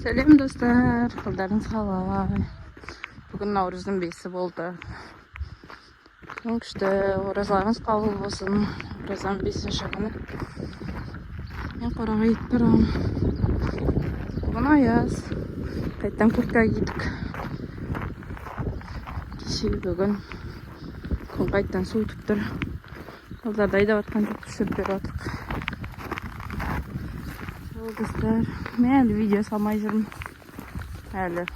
Selam dostlar, kıllarınız halay. Bugün Navruz'un besi oldu. Bugün işte orazlarınız kabul olsun. Orazan besi şakını. Ben korağa gittirim. Bugün ayaz. Kayıttan kurtlar gittik. Kişi bugün kayıttan soğutuptur. Yollarda da vatkan çok düşürüp attık. Dostlar, ben video salmayacağım. Herhalde.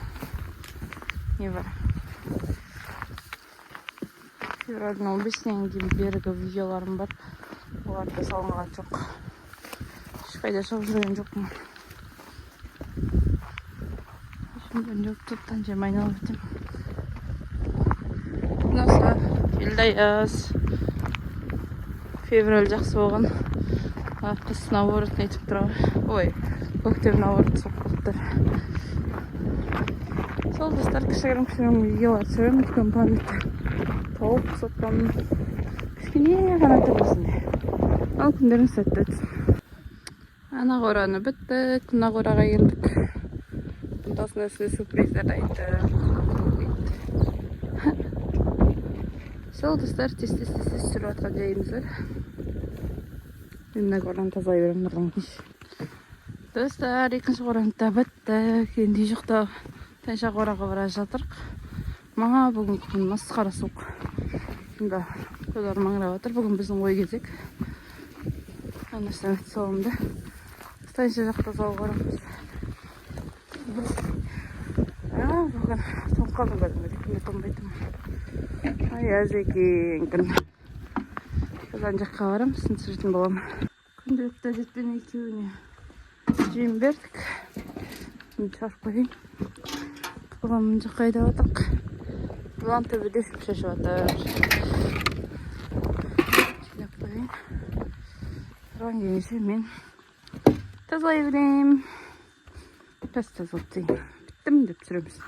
Ne var? Fevral'ın 15'ten gibi bir videolarım var. Bu arada salmalar çok. Şu kayda çalışıyorum çok mu? Şimdi ben çok tuttan cemayını alıyorum. Nasıl? Bildeyiz. Fevral жақсы болған. Қыс наоборот нетіп тұр. Ой, көктем наоборот соқып тұр. Сол достар кішігірім видеолар түсіремін. Өткен памятті тауып соттан кішкене ғана тұрмысында. Ал күндерің сәтті өтсін. Ана қораны біттік. Мына қораға келдік. Бұндасын өсі сюрприздер айтты. Сол достар тез сүріп атқан жайымыздар. Мына қораны тазалай беремін нұрдан кеш. Достар, екінші қораны да бітті. Енді жоқта тәнша қораға бара жатырық. Маңа бүгін күн масқара суық. Мұнда көйлер маңырап отыр. Бүгін біздің ой кезек. Анаштай өтті соғымды. Тәнша жақта зал қорамыз. Бүгін тоңқалым бәрімді. Күнде тоңбайтым. Ай, әзекен күн. Қазан жаққа барам, сін түсіретін болам. Күнделікті әдетпен екеуіне жем бердік. Шарып қойын. Бұламын жаққа айдап атық. Бұлан төбеде шып шашып атыр. Жинап қойын. Тұрған кеңесе мен тазалай берем. Тазалатайын. Біттім деп түсіреміз.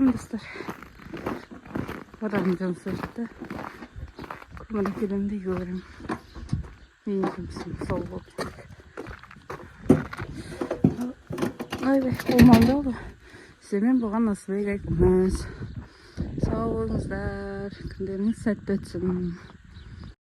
Dostlar. Oranın canı sırtı. Kumara kelimde görürüm. Neyimsin sol olacak. Ay be olmadı oldu. Size bu nasıl bir ekmez. Sağ olunuzlar. Günleriniz sert etsin.